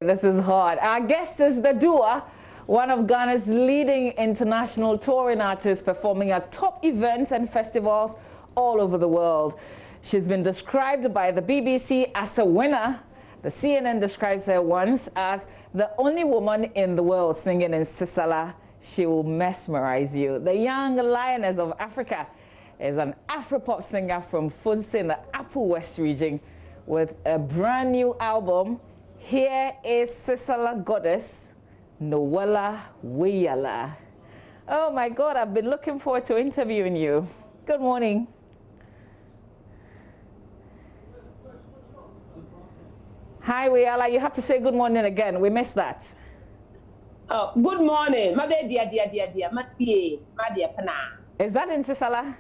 This is hard. Our guest is the Dua, one of Ghana's leading international touring artists performing at top events and festivals all over the world. She's been described by the BBC as a winner. The CNN describes her once as the only woman in the world singing in Sisala. She will mesmerize you. The young lioness of Africa is an Afropop singer from Funse in the Upper West region with a brand new album. Here is Sisala goddess, Wiyaala. Oh my God, I've been looking forward to interviewing you. Good morning. Hi, Wiyaala. You have to say good morning again. We missed that. Oh, good morning. My dear. Is that in Sisala?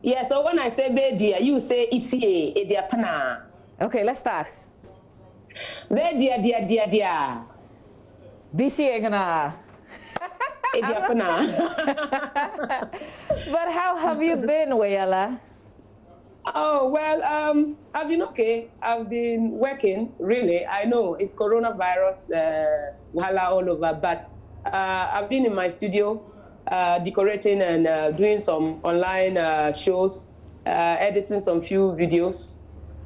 Yeah, so when I say dear, you say isie, edia pana. Okay, let's start. Dear. BC Egana. Edia pana. But how have you been, Wiyaala? Oh, well, I've been okay. I've been working, really. I know it's coronavirus, Wiyaala all over, but I've been in my studio decorating and doing some online shows, editing some few videos,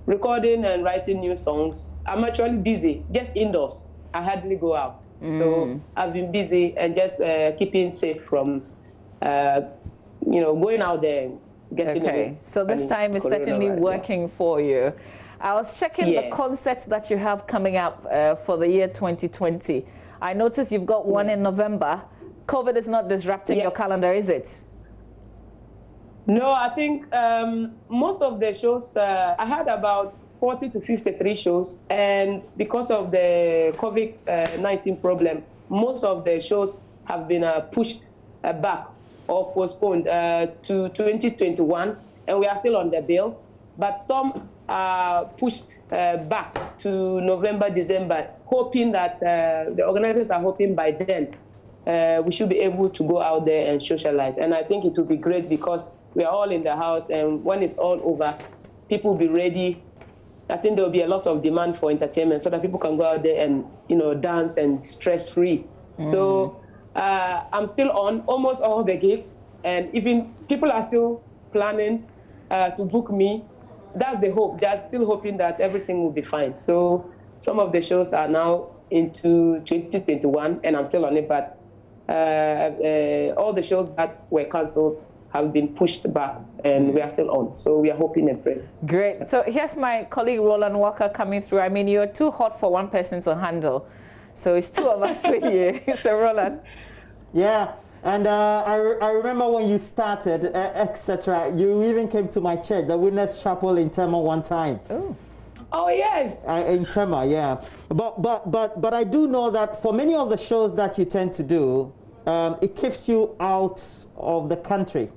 recording and writing new songs. I'm actually busy, just indoors. I hardly go out. So I've been busy and just keeping safe from, going out there. Okay, so this time is certainly working for you. I was checking the concerts that you have coming up for the year 2020. I noticed you've got one in November. COVID is not disrupting your calendar, is it? No, I think most of the shows, I had about 40 to 53 shows, and because of the COVID-19 problem, most of the shows have been pushed back or postponed to 2021, and we are still on the bill. But some are pushed back to November, December, hoping that the organizers are hoping by then we should be able to go out there and socialize. And I think it will be great because we are all in the house, and when it's all over, people will be ready. I think there will be a lot of demand for entertainment so that people can go out there and, dance and stress-free. So I'm still on almost all the gigs, and even people are still planning to book me. That's the hope. They're still hoping that everything will be fine. So some of the shows are now into 2021, and I'm still on it, but all the shows that were cancelled have been pushed back, and we are still on. So we are hoping and praying. Great. So here's my colleague Roland Walker coming through. I mean, you're too hot for one person to handle. So it's two of us with you. So Roland. Yeah, and I remember when you started, etc. You even came to my church, the Witness Chapel in Tema one time. Oh yes. In Tema, yeah. But I do know that for many of the shows that you tend to do, it keeps you out of the country.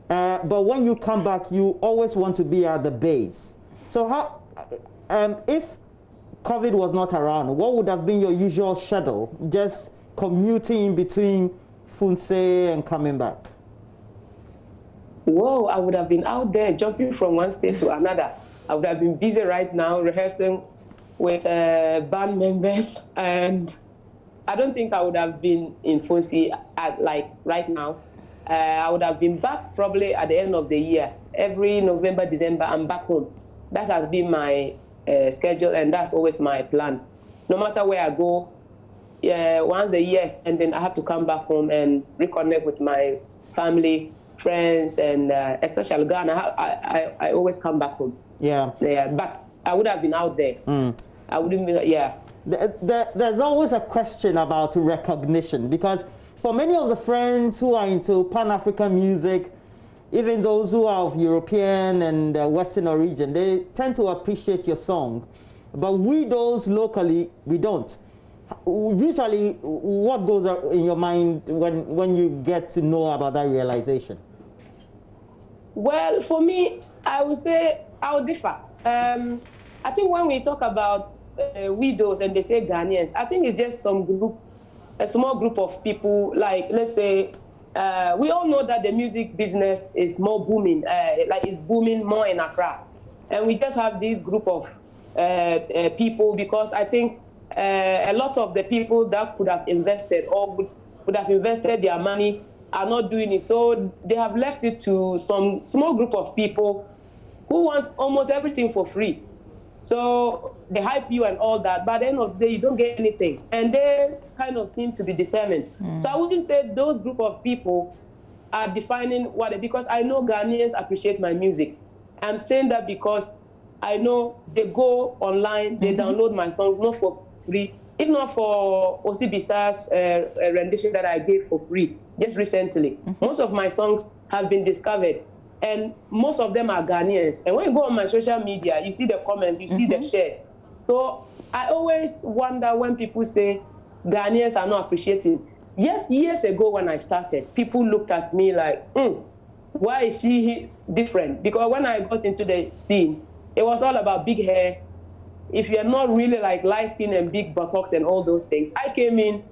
But when you come back, you always want to be at the base. So how, if COVID was not around, what would have been your usual schedule? Just commuting between Funse and coming back? Whoa, I would have been out there jumping from one state to another. I would have been busy right now rehearsing with band members, and I don't think I would have been in Funse right now. I would have been back probably at the end of the year. Every November, December, I'm back home. That has been my schedule, and that's always my plan. No matter where I go, once the year is ending, I have to come back home and reconnect with my family, friends, and especially Ghana. I always come back home. Yeah. But I would have been out there. I wouldn't be, There's always a question about recognition, because for many of the friends who are into Pan-African music, even those who are of European and Western origin, they tend to appreciate your song. But we, those locally, we don't. Usually, what goes in your mind when you get to know about that realization? Well, for me, I would say I would differ. I think when we talk about widows and they say Ghanaians, I think it's just some group, a small group of people, like, let's say, we all know that the music business is more booming, it's booming more in Accra. And we just have this group of people because I think a lot of the people that could have invested or would have invested their money are not doing it. So they have left it to some small group of people who want almost everything for free. So they hype you and all that, but at the end of the day, you don't get anything. And they kind of seem to be determined. So I wouldn't say those group of people are defining what, because I know Ghanaians appreciate my music. I'm saying that because I know they go online, they download my songs, not for free. If not for Osibisa's rendition that I gave for free just recently. Most of my songs have been discovered, and most of them are Ghanaians. And when you go on my social media, you see the comments, you see the shares. So I always wonder when people say Ghanaians are not appreciating. Yes, years ago when I started, people looked at me like, why is she different? Because when I got into the scene, it was all about big hair. If you're not really like light skin and big buttocks and all those things, I came in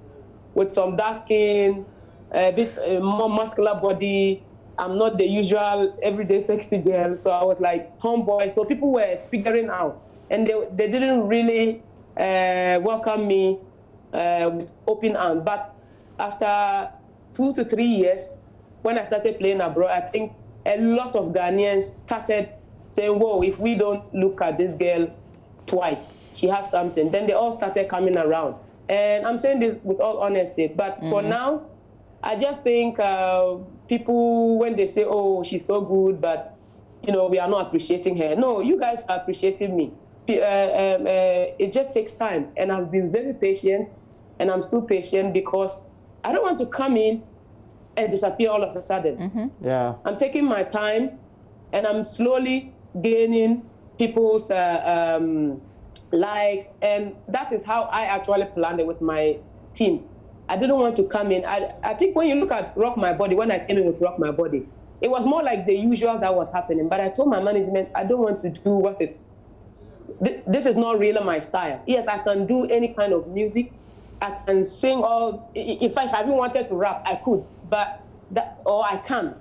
with some dark skin, a bit more muscular body. I'm not the usual everyday sexy girl, so I was like tomboy. So people were figuring out, and they didn't really welcome me with open arms. But after 2 to 3 years, when I started playing abroad, I think a lot of Ghanaians started saying, whoa, if we don't look at this girl twice, she has something. Then they all started coming around. And I'm saying this with all honesty, but for now, I just think people, when they say, oh, she's so good, but, you know, we are not appreciating her. No, you guys are appreciating me. It just takes time. And I've been very patient, and I'm still patient because I don't want to come in and disappear all of a sudden. Yeah. I'm taking my time, and I'm slowly gaining people's likes, and that is how I actually planned it with my team. I didn't want to come in. I think when you look at Rock My Body, when I came in with Rock My Body, it was more like the usual that was happening. But I told my management, I don't want to do what is, this is not really my style. Yes, I can do any kind of music. I can sing all, if I even wanted to rap, I could, but that, or I can.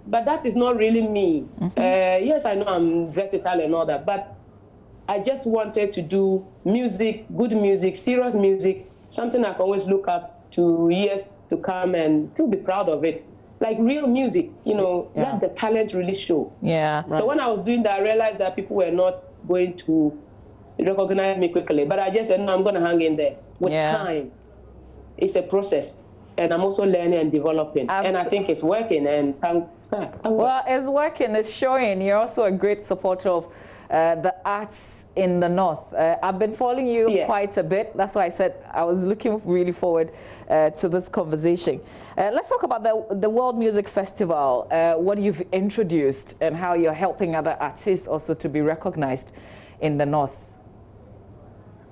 But that is not really me. Yes, I know I'm versatile and all that, but I just wanted to do music, good music, serious music, something I can always look up to years to come and still be proud of it. Like real music, you know, let the talent really show. Yeah. So when I was doing that, I realized that people were not going to recognize me quickly. But I just said, no, I'm going to hang in there. With time, it's a process. And I'm also learning and developing. And I think it's working. And well, it's working. It's showing. You're also a great supporter of the arts in the North. I've been following you quite a bit. That's why I said I was looking really forward to this conversation. Let's talk about the World Music Festival, what you've introduced and how you're helping other artists also to be recognized in the North.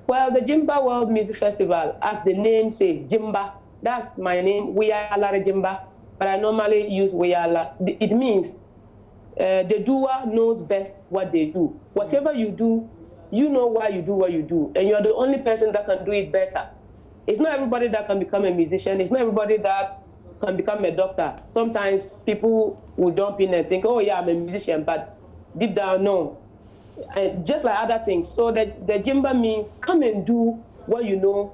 Well, the Jimba World Music Festival, as the name says, Jimba, that's my name, Wiyaala Jimba, but I normally use Wiyaala. It means the doer knows best what they do. Whatever you do, you know why you do what you do, and you're the only person that can do it better. It's not everybody that can become a musician. It's not everybody that can become a doctor. Sometimes people will jump in and think, oh yeah, I'm a musician, but deep down, no. And just like other things. So the Jimba means come and do what you know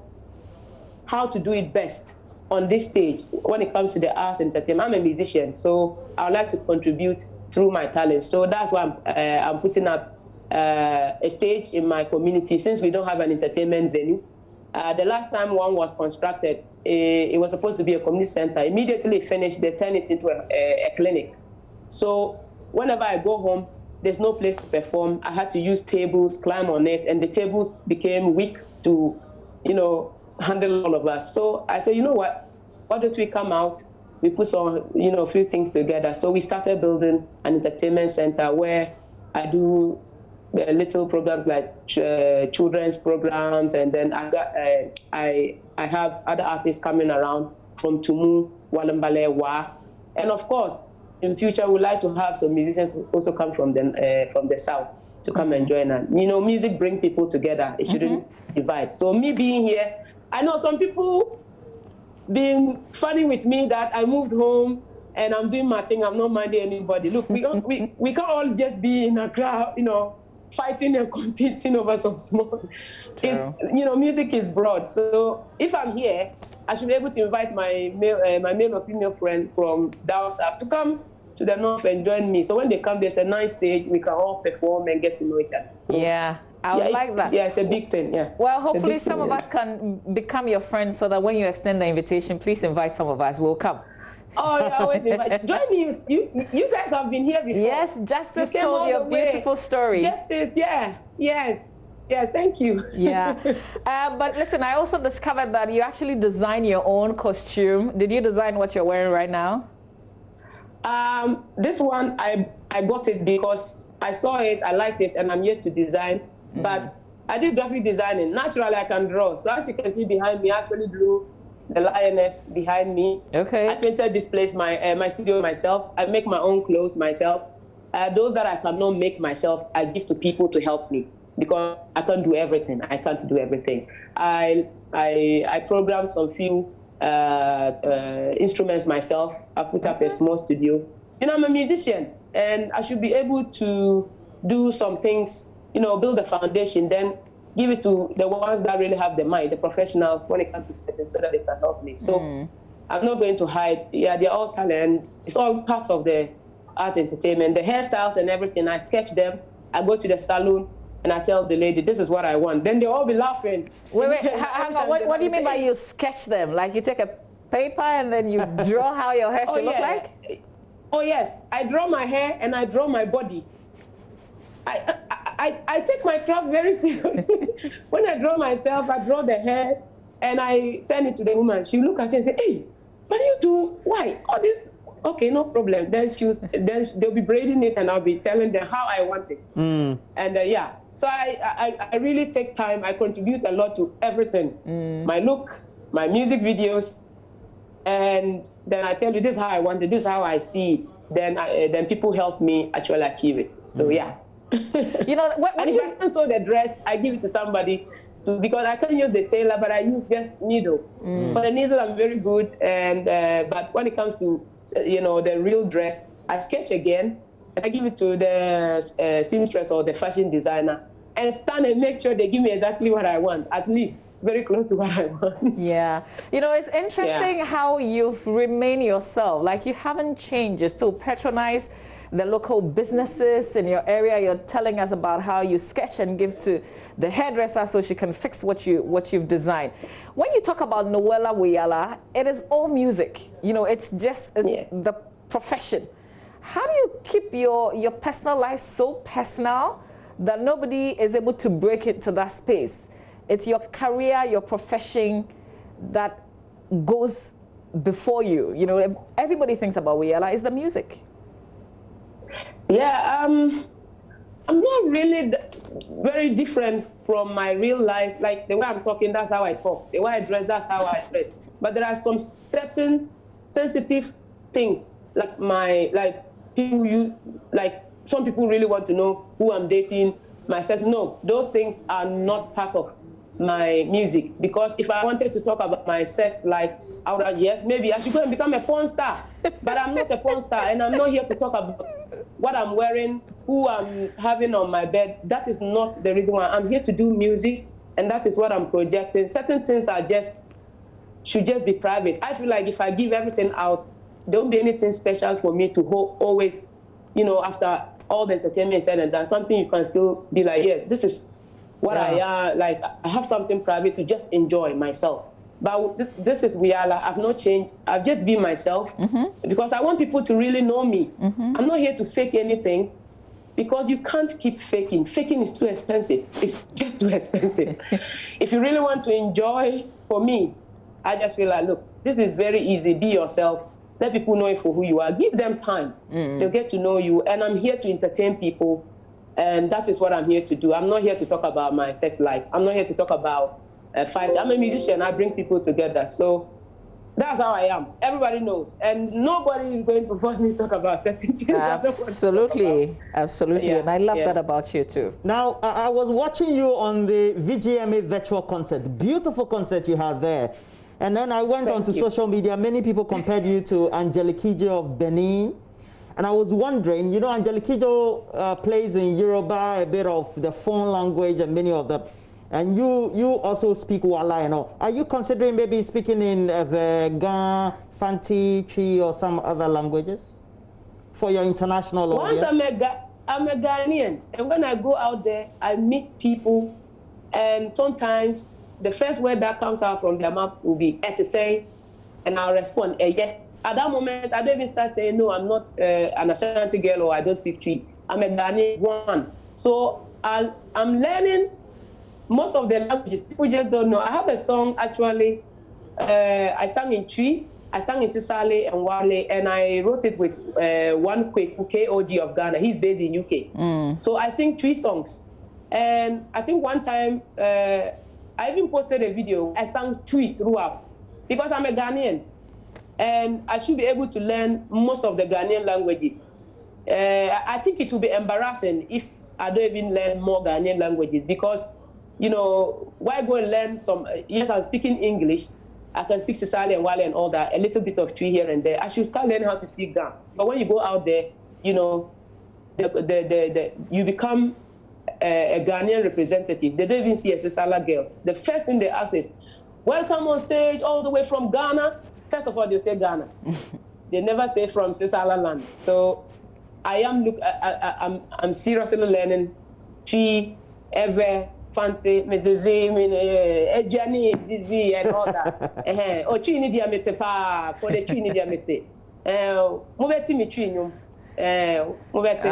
how to do it best on this stage. When it comes to the arts and entertainment, I'm a musician, so I would like to contribute through my talents. So that's why I'm putting up a stage in my community, since we don't have an entertainment venue. The last time one was constructed, it was supposed to be a community center. Immediately finished, they turned it into a clinic. So whenever I go home, there's no place to perform. I had to use tables, climb on it, and the tables became weak to, you know, handle all of us. So I said, you know what? Why don't we come out? We put some, you know, a few things together. So we started building an entertainment center where I do little programs like children's programs, and then I have other artists coming around from Tumu, Walambale, Wa, and of course, in future we'd like to have some musicians also come from the south to come and join us. You know, music brings people together. It shouldn't divide. So me being here, I know some people being funny with me that I moved home and I'm doing my thing. I'm not minding anybody. Look, we can't all just be in a crowd, you know, fighting and competing over some small. It's, you know, music is broad. So if I'm here, I should be able to invite my male or female friend from down south to come to the north and join me. So when they come, there's a nice stage. We can all perform and get to know each other. So, yeah. I would like that. Yeah, it's a big thing, yeah. Well, hopefully some of us can become your friends so that when you extend the invitation, please invite some of us. We'll come. Oh, yeah, I always invite. JoyNews, you guys have been here before. Yes, Justice told your beautiful story. Justice, yeah, yes, thank you. Yeah, but listen, I also discovered that you actually design your own costume. Did you design what you're wearing right now? This one, I got it because I saw it, I liked it, and I'm yet to design. But I did graphic designing. Naturally, I can draw. So as you can see behind me, I actually drew the lioness behind me. Okay. I painted this place, my studio myself. I make my own clothes myself. Those that I cannot make myself, I give to people to help me because I can't do everything. I can't do everything. I programmed some few instruments myself. I put up a small studio. You know, I'm a musician, and I should be able to do some things, you know, build a foundation, then give it to the ones that really have the mind, the professionals, when it comes to spending, so that they can help me. So I'm not going to hide. Yeah, they're all talent. It's all part of the art entertainment. The hairstyles and everything, I sketch them. I go to the salon, and I tell the lady, this is what I want. Then they'll all be laughing. Wait, hang on. What do you mean by you sketch them? Like you take a paper and then you draw how your hair should look like? Oh, yes. I draw my hair and I draw my body. I take my craft very seriously. When I draw myself, I draw the hair and I send it to the woman. She'll look at it and say, hey, what do you do? Why? All this? Okay, no problem. Then they'll be braiding it and I'll be telling them how I want it. And yeah, so I really take time. I contribute a lot to everything. My look, my music videos, and then I tell you this is how I want it, this is how I see it. Then people help me actually achieve it. So yeah. You know, and if I can't sew the dress, I give it to somebody because I can't use the tailor, but I use just needle. For the needle, I'm very good. And but when it comes to you know the real dress, I sketch again and I give it to the seamstress or the fashion designer and stand and make sure they give me exactly what I want, at least very close to what I want. Yeah, you know, it's interesting how you've remained yourself. Like you haven't changed. You still patronize the local businesses in your area. You're telling us about how you sketch and give to the hairdresser so she can fix what you've designed. When you talk about Noella Wiyaala, it is all music. You know, it's the profession. How do you keep your personal life so personal that nobody is able to break into that space? It's your career, your profession that goes before you. You know, everybody thinks about Wiyaala is the music. Yeah, I'm not really very different from my real life. Like the way I'm talking, that's how I talk. The way I dress, that's how I dress. But there are some certain sensitive things, like some people really want to know who I'm dating, myself. No, those things are not part of my music, because if I wanted to talk about my sex life, I would have, yes, maybe I should go and become a porn star. But I'm not a porn star, and I'm not here to talk about what I'm wearing, who I'm having on my bed. That is not the reason why. I'm here to do music, and that is what I'm projecting. Certain things should just be private. I feel like if I give everything out, there won't be anything special for me to always, you know, after all the entertainment said and done, something you can still be like, yes, this is what I am. Like, I have something private to just enjoy myself. But this is Wiyaala. I've not changed. I've just been myself because I want people to really know me. I'm not here to fake anything, because you can't keep faking. Faking is too expensive. It's just too expensive. If you really want to enjoy, for me, I just feel like, look, this is very easy. Be yourself. Let people know you for who you are. Give them time. They'll get to know you. And I'm here to entertain people. And that is what I'm here to do. I'm not here to talk about my sex life. I'm not here to talk about fight. I'm a musician. I bring people together. So that's how I am. Everybody knows. And nobody is going to force me to talk about certain things. Absolutely. Absolutely. Yeah. And I love that about you too. Now, I was watching you on the VGMA virtual concert. Beautiful concert you had there. And then I went onto social media. Many people compared you to Angelique Kidjo of Benin. And I was wondering, you know, Angelique Kidjo plays in Yoruba, a bit of the phone language, and many of them. And you also speak Wiyaala and all. Are you considering maybe speaking in Ga, Fanti, Chi, or some other languages for your international audience? Once I'm a Ghanaian, and when I go out there, I meet people, and sometimes the first word that comes out from their mouth will be "Etisei," and I'll respond, "Yeah." At that moment, I don't even start saying, "No, I'm not an Ashanti girl," or "I don't speak Twi." I'm a Ghanaian one. So I'm learning most of the languages. People just don't know. I have a song, actually, I sang in Twi, I sang in Sisale and Wale, and I wrote it with one KOG of Ghana. He's based in UK. So I sing 3 songs. And I think one time, I even posted a video. I sang Twi throughout because I'm a Ghanaian. And I should be able to learn most of the Ghanaian languages. I think it will be embarrassing if I don't even learn more Ghanaian languages because, you know, why go and learn some, yes, I'm speaking English. I can speak Sisali and Wale and all that, a little bit of Twi here and there. I should start learning how to speak Ga. But when you go out there, you know, you become a Ghanaian representative. They don't even see a Sisala girl. The first thing they ask is, welcome on stage all the way from Ghana. First of all, they say Ghana. They never say from Sisala land. So I'm seriously learning Twi, Ever, Fante, Mezeze, Ejani, Dizzy, and all that. Oh, Twi ni diamete pa, for the Twi ni diamete. Mubeti mi Twi nyum. Mubeti.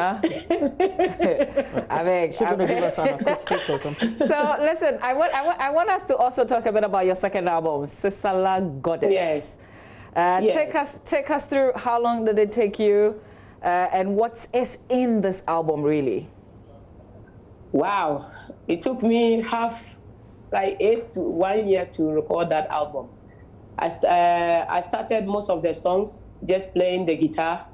She's going to give us an acoustic or something. So listen, I want us to also talk a bit about your second album, Sisala Goddess. Yes. Yes. Take us through how long did it take you, and what is in this album really? Wow, it took me like 8 to 1 year to record that album. I started most of the songs just playing the guitar.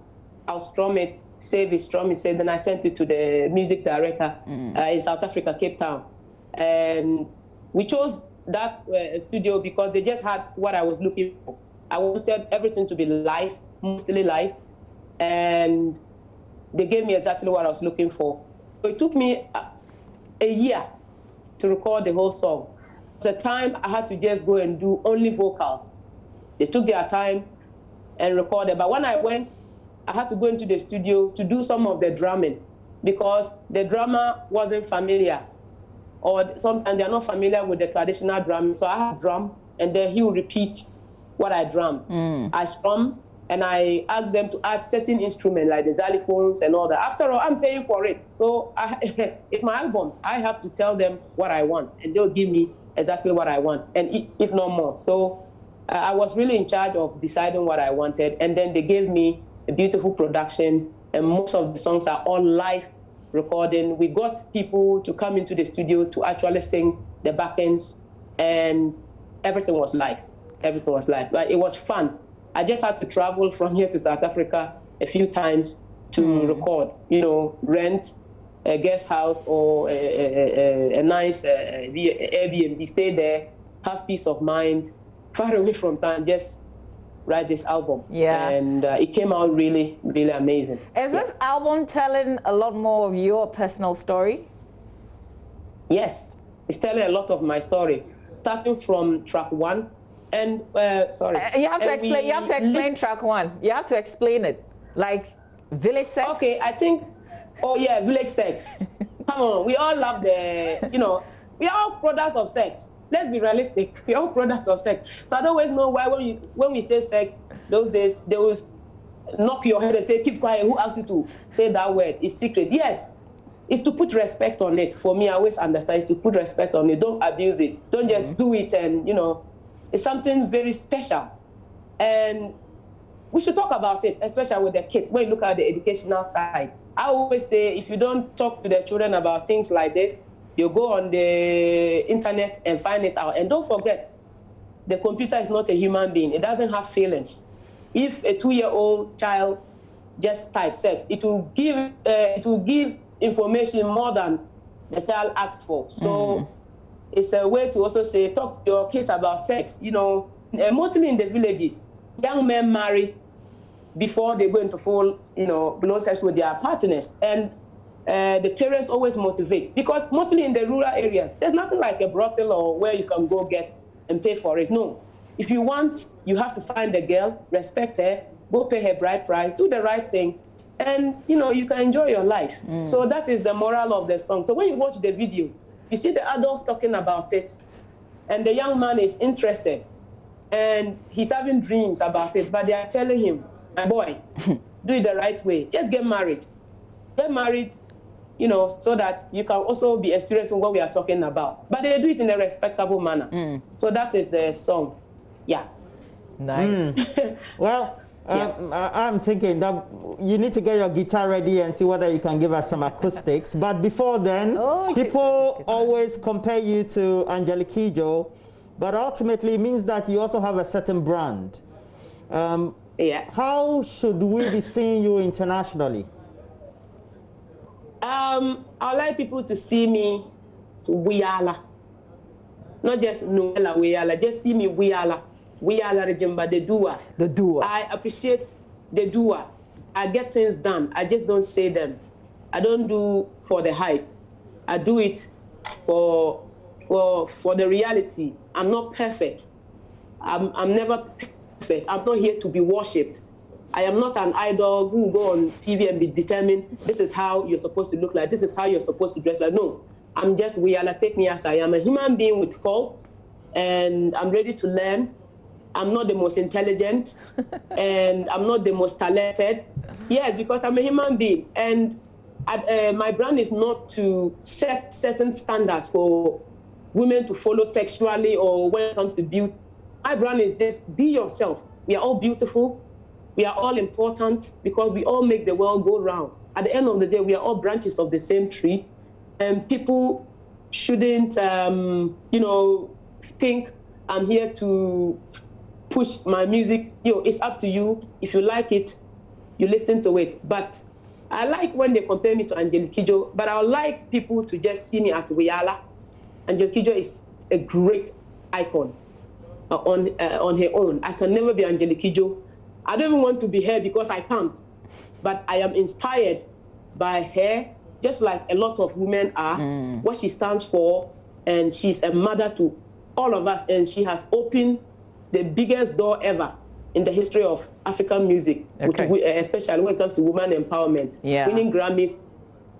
I'll strum it, save it, strum it, then I sent it to the music director in South Africa, Cape Town. And we chose that studio because they just had what I was looking for. I wanted everything to be live, mostly live, and they gave me exactly what I was looking for. So it took me a year to record the whole song. At the time, I had to just go and do only vocals. They took their time and recorded, but when I went, I had to go into the studio to do some of the drumming because the drummer wasn't familiar, or sometimes they're not familiar with the traditional drumming. So I had drum, and then he would repeat what I drummed. I strum, and I asked them to add certain instruments like the xylophones and all that. After all, I'm paying for it. So it's my album. I have to tell them what I want, and they'll give me exactly what I want, and if not more. So I was really in charge of deciding what I wanted, and then they gave me a beautiful production, and most of the songs are all live recording. We got people to come into the studio to actually sing the back ends, and everything was live. Everything was live, but it was fun. I just had to travel from here to South Africa a few times to record, you know, rent a guest house or a nice Airbnb, stay there, have peace of mind, far away from town, just write this album. Yeah. And it came out really, really amazing. Is this album telling a lot more of your personal story? Yes, it's telling a lot of my story, starting from track 1. And sorry. You have to explain. You have to explain track 1. You have to explain it, like village sex. Okay, I think. Oh yeah, village sex. Come on, we all love the. You know, we are all products of sex. Let's be realistic. We are all products of sex. So I don't always know why when we say sex, those days they will knock your head and say, "Keep quiet. Who asked you to say that word? It's secret." Yes, it's to put respect on it. For me, I always understand it's to put respect on it. Don't abuse it. Don't just do it and you know. It's something very special, and we should talk about it, especially with the kids. When you look at the educational side, I always say if you don't talk to the children about things like this, you go on the internet and find it out. And don't forget, the computer is not a human being. It doesn't have feelings. If a 2-year-old child just types sex, it will give information more than the child asked for. So. It's a way to also say, talk to your kids about sex. You know, mostly in the villages, young men marry before they go into full, blow sex with their partners. And the parents always motivate, because mostly in the rural areas, there's nothing like a brothel or where you can go get and pay for it. No. If you want, you have to find a girl, respect her, go pay her bride price, do the right thing, and you can enjoy your life. So that is the moral of the song. So when you watch the video, you see the adults talking about it, and the young man is interested, and he's having dreams about it, but they are telling him, my boy, do it the right way. Just get married. Get married, so that you can also be experiencing what we are talking about. But they do it in a respectable manner. So that is the song. Yeah. Nice. Well, I'm thinking that you need to get your guitar ready and see whether you can give us some acoustics. But before then, people always compare you to Angelique Kidjo, but ultimately it means that you also have a certain brand. How should we be seeing you internationally? I'd like people to see me Wiyaala. Not just Noella Wiyaala, just see me Wiyaala. Wiyaala Rejimba, the doer. The doer. I appreciate the doer. I get things done. I just don't say them. I don't do for the hype. I do it for the reality. I'm not perfect. I'm never perfect. I'm not here to be worshipped. I am not an idol who will go on TV and be determined, this is how you're supposed to look like, this is how you're supposed to dress like. No, I'm just Wiyaala, take me as I am, a human being with faults, and I'm ready to learn. I'm not the most intelligent, and I'm not the most talented. Yes, because I'm a human being, and my brand is not to set certain standards for women to follow sexually or when it comes to beauty. My brand is just be yourself. We are all beautiful. We are all important because we all make the world go round. At the end of the day, we are all branches of the same tree, and people shouldn't, think I'm here to push my music. It's up to you. If you like it, you listen to it. But I like when they compare me to Angelique Kidjo, but I would like people to just see me as Wiyaala. Angelique Kidjo is a great icon on her own. I can never be Angelique Kidjo. I don't even want to be her because I can't. But I am inspired by her, just like a lot of women are, what she stands for, and she's a mother to all of us, and she has opened the biggest door ever in the history of African music, especially when it comes to women empowerment. Winning Grammys,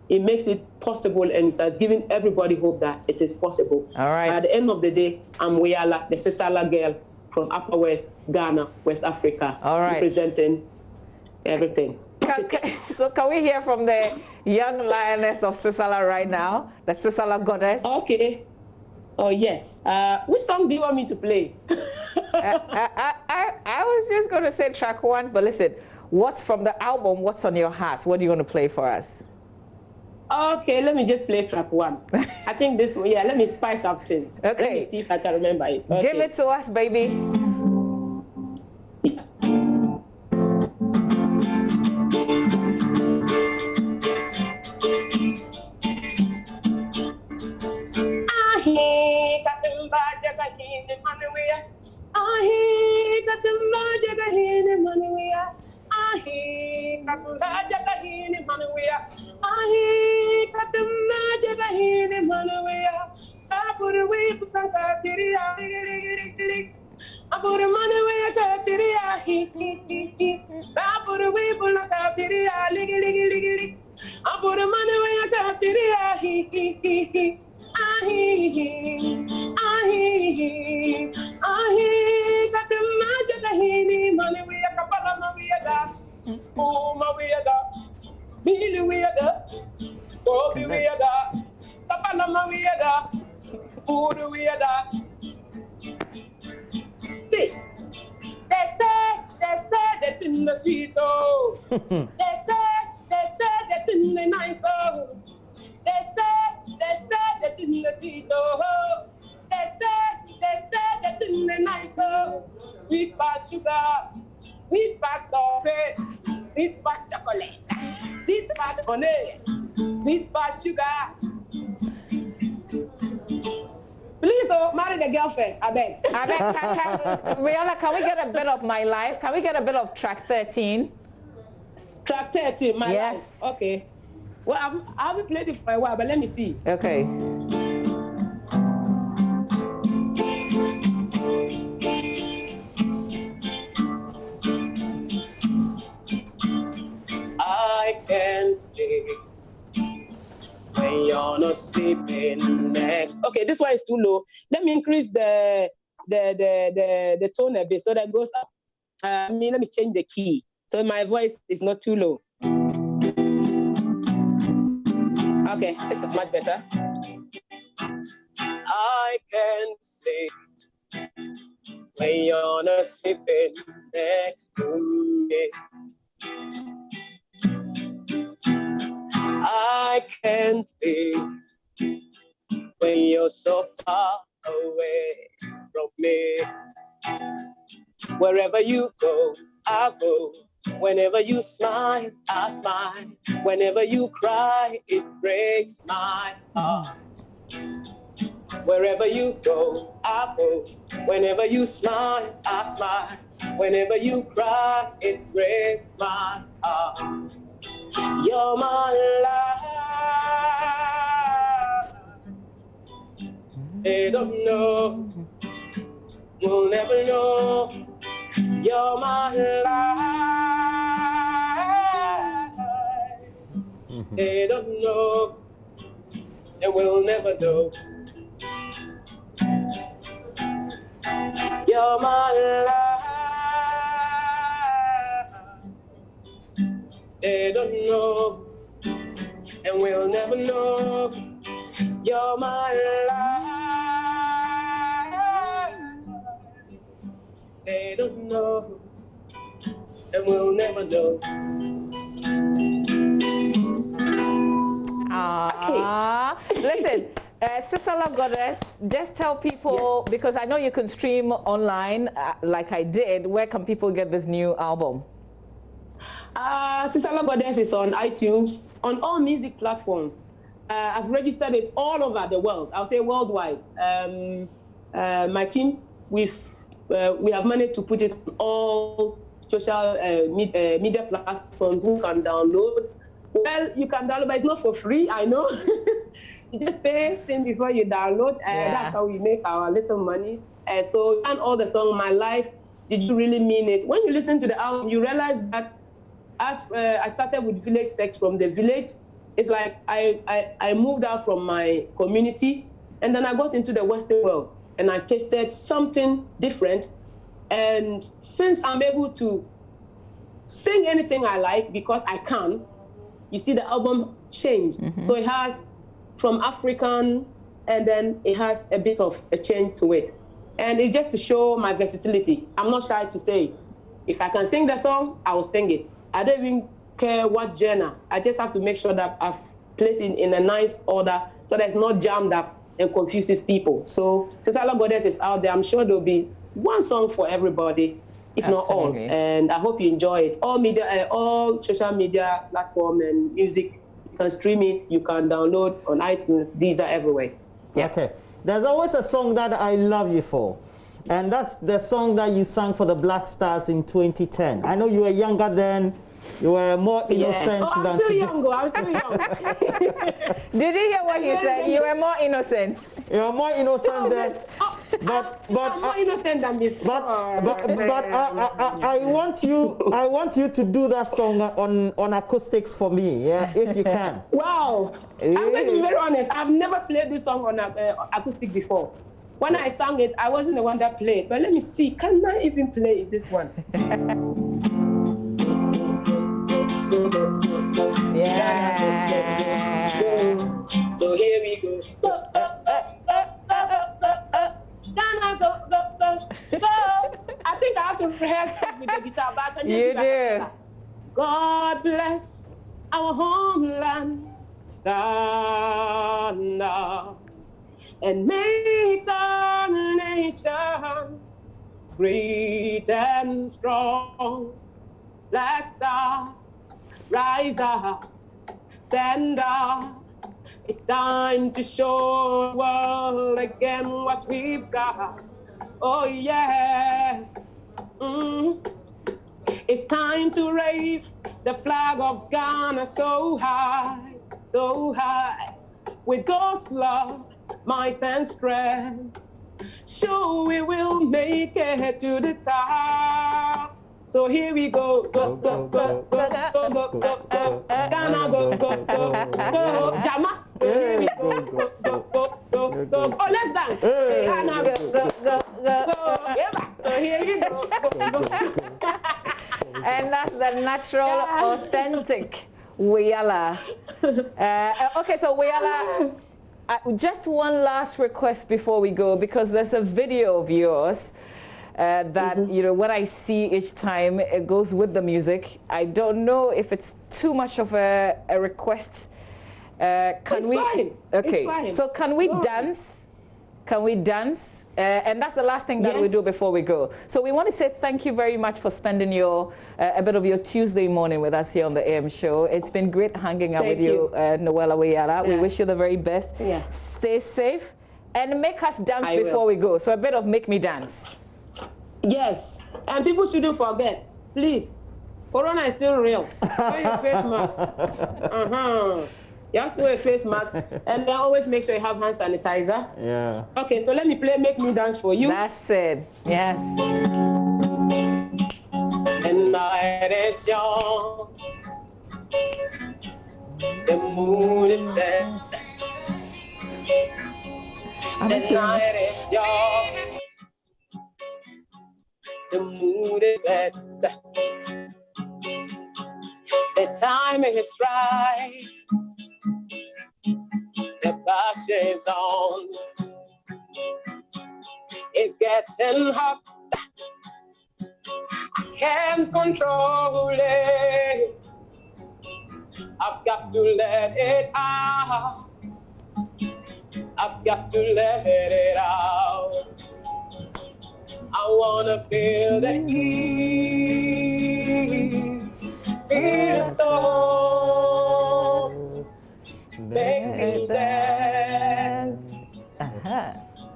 it makes it possible, and it has given everybody hope that it is possible. All right. At the end of the day, I'm Wiyaala, the Sisala girl from Upper West, Ghana, West Africa, representing everything. So can we hear from the young lioness of Sisala right now, the Sisala goddess? Okay. Oh, yes. Which song do you want me to play? I was just going to say track one, but listen, what's from the album, what's on your heart? What do you want to play for us? Okay, let me just play track one. I think this one, let me spice up things. Okay. Let me see if I can remember it. Okay. Give it to us, baby. Sweet past sugar, sweet past coffee, sweet past chocolate, sweet past honey, sweet past sugar. Please marry the girl first, I beg. Wiyaala, can we get a bit of My Life? Can we get a bit of track 13? Track 13, my Yes. life. Okay. Well, I haven't played it for a while, but let me see. Okay. I can stay when you're not sleeping next. Okay, this one is too low. Let me increase the tone a bit so that goes up. Let me change the key so my voice is not too low. Okay, this is much better. I can stay when you're not sleeping next to me. I can't be when you're so far away from me. Wherever you go, I go. Whenever you smile, I smile. Whenever you cry, it breaks my heart. Wherever you go, I go. Whenever you smile, I smile. Whenever you cry, it breaks my heart. You're my life. They don't know, we'll never know. You're my life. They don't know, and we'll never know. You're my life. They don't know, and we'll never know. You're my life. They don't know, and we'll never know. Listen, Sister Goddess, just tell people, yes, because I know you can stream online like I did. Where can people get this new album? Sister Goddess is on iTunes, on all music platforms. I've registered it all over the world. I'll say worldwide. My team, we have managed to put it on all social media platforms. You can download. Well, you can download, but it's not for free, I know. You just pay thing before you download. That's how we make our little monies. So, and all the song, My Life, Did You Really Mean It? When you listen to the album, you realize that as I started with village sex from the village, it's like I moved out from my community, and then I got into the Western world, and I tasted something different. And since I'm able to sing anything I like, because I can, you see the album changed. So it has from African, and then it has a bit of a change to it. And it's just to show my versatility. I'm not shy to say, if I can sing the song, I will sing it. I don't even care what genre. I just have to make sure that I've placed it in a nice order so that it's not jammed up and confuses people. So Sister Goddess is out there. I'm sure there'll be one song for everybody, if not all. And I hope you enjoy it. All media, all social media platform and music, you can stream it, you can download on iTunes. These are everywhere. Yeah. Okay. There's always a song that I love you for, and that's the song that you sang for the Black Stars in 2010. I know you were younger then. You were more innocent than I'm still young. I'm still young. Did you hear what he said? You were more innocent. You were more innocent than. But I'm more innocent than this. But I want you to do that song on acoustics for me, yeah, if you can. Wow. I'm going to be very honest. I've never played this song on acoustic before. When I sang it, I wasn't the one that played. But let me see. Can I even play this one? Yeah. So here we go. I think I have to rehearse with the guitar back. You do. God bless our homeland, Ghana, and make our nation great and strong. Black stars, rise up, stand up. It's time to show the world again what we've got. Oh yeah. It's time to raise the flag of Ghana so high, so high. With God's love, might and strength, sure we will make it to the top. So here we go, go, go, go, go, go, go, go, go, Ghana, go, go, go, go, Jama. So here we go, go, go, go, go, go. Oh, let's dance. Ghana, go, go, go, go. So here we go, go, go. And that's the natural, authentic Wiyaala. Okay, so Wiyaala, just one last request before we go, because there's a video of yours that, you know, when I see each time, it goes with the music. I don't know if it's too much of a request. It's fine. Okay, It's fine. so can we dance? Can we dance? And that's the last thing that we do before we go. So we want to say thank you very much for spending your a bit of your Tuesday morning with us here on the AM show. It's been great hanging out with you, Noella Wiyaala. We wish you the very best. Stay safe and make us dance before we go. So a bit of make me dance. Yes, and people shouldn't forget, please, Corona is still real. Wear your face mask. You have to wear a face mask, and then always make sure you have hand sanitizer. Yeah. Okay, so let me play Make Me Dance for you. That's it. Yes. The night is young, the moon is set. The night is young, the mood is set. The time is right, the passion is on. It's getting hot, I can't control it. I've got to let it out. I've got to let it out. I wanna feel the heat, feel the soul, make me dance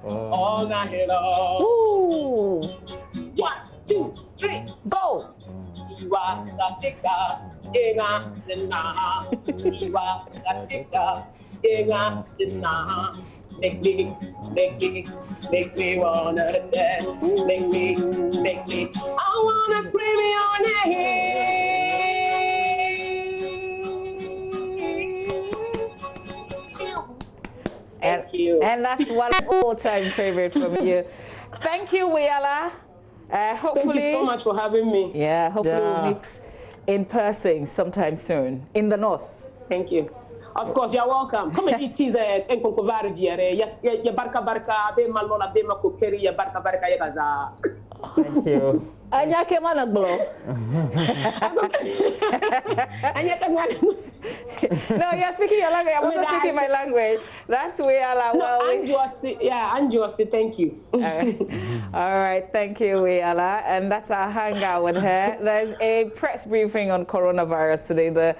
all night long. Ooh. 1, 2, 3, go! Make me wanna dance. Make me. I wanna scream your name. Thank you. And that's one all-time favorite from you. Thank you, Wiyaala. Hopefully, thank you so much for having me. Yeah, hopefully we'll meet in person sometime soon in the north. Thank you. Of course, you're welcome. Come and eat cheese and konkovarji. Yes, ya barka be malola be makokeri ya barka ya gaza. Thank you. Anya kemana glo. No, you're speaking your language. I'm also speaking my language. That's Wiyaala. No, Anjosi, thank you. All right, thank you, Wiyaala. And that's our hangout with her. There's a press briefing on coronavirus today. The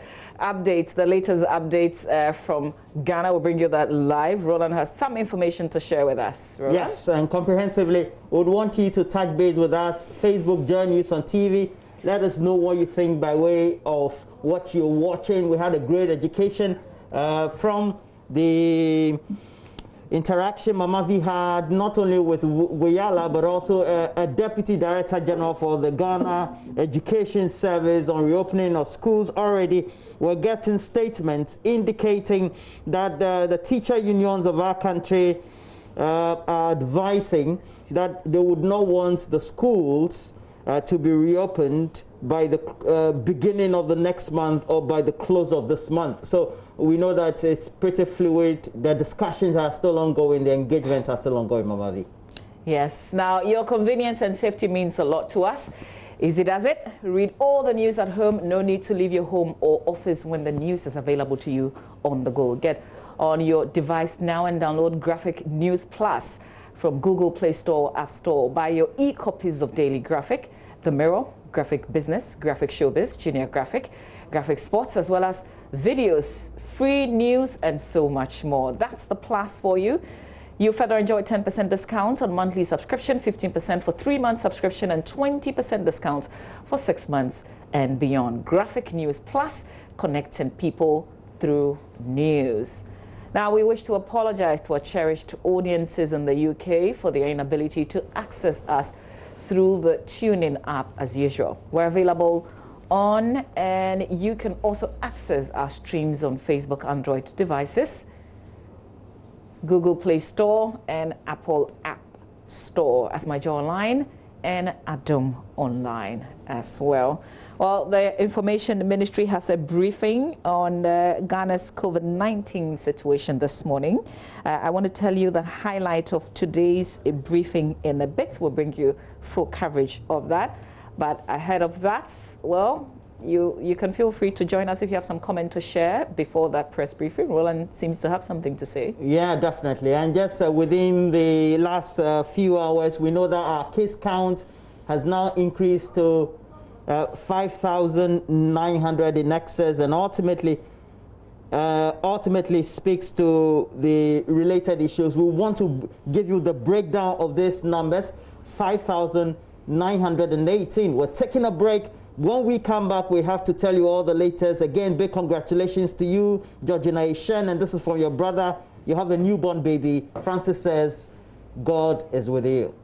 latest updates from Ghana. We'll bring you that live. Roland has some information to share with us. Roland? Yes, and comprehensively, we would want you to touch base with us. Facebook, JoyNews on TV. Let us know what you think by way of what you're watching. We had a great education from the interaction Mama V had not only with Wiyaala but also a Deputy Director General for the Ghana Education Service on reopening of schools. Already we're getting statements indicating that the teacher unions of our country are advising that they would not want the schools to be reopened by the beginning of the next month or by the close of this month. So we know that it's pretty fluid. The discussions are still ongoing. The engagements are still ongoing, Mama V. Yes. Now, your convenience and safety means a lot to us. Easy does it. Read all the news at home. No need to leave your home or office when the news is available to you on the go. Get on your device now and download Graphic News Plus from Google Play Store, App Store. Buy your e-copies of Daily Graphic, The Mirror, Graphic Business, Graphic Showbiz, Junior Graphic, Graphic Sports, as well as videos, free news, and so much more. That's the plus for you. You further enjoy 10% discount on monthly subscription, 15% for 3-month subscription, and 20% discount for 6 months and beyond. Graphic News Plus, connecting people through news. Now, we wish to apologize to our cherished audiences in the UK for their inability to access us through the TuneIn app as usual. We're available on, and you can also access our streams on Facebook Android devices, Google Play Store, and Apple App Store as My Joy Online and Adom Online as well. Well, the Information Ministry has a briefing on Ghana's COVID-19 situation this morning. I want to tell you the highlight of today's briefing in a bit. We'll bring you full coverage of that. But ahead of that, well, you can feel free to join us if you have some comment to share before that press briefing. Roland seems to have something to say. Yeah, definitely. And just within the last few hours, we know that our case count has now increased to 5,900 in excess, and ultimately speaks to the related issues. We want to give you the breakdown of these numbers. 5,918. We're taking a break. When we come back, we have to tell you all the latest. Again, big congratulations to you, Georgina Ishen, and this is from your brother. You have a newborn baby. Francis says, God is with you.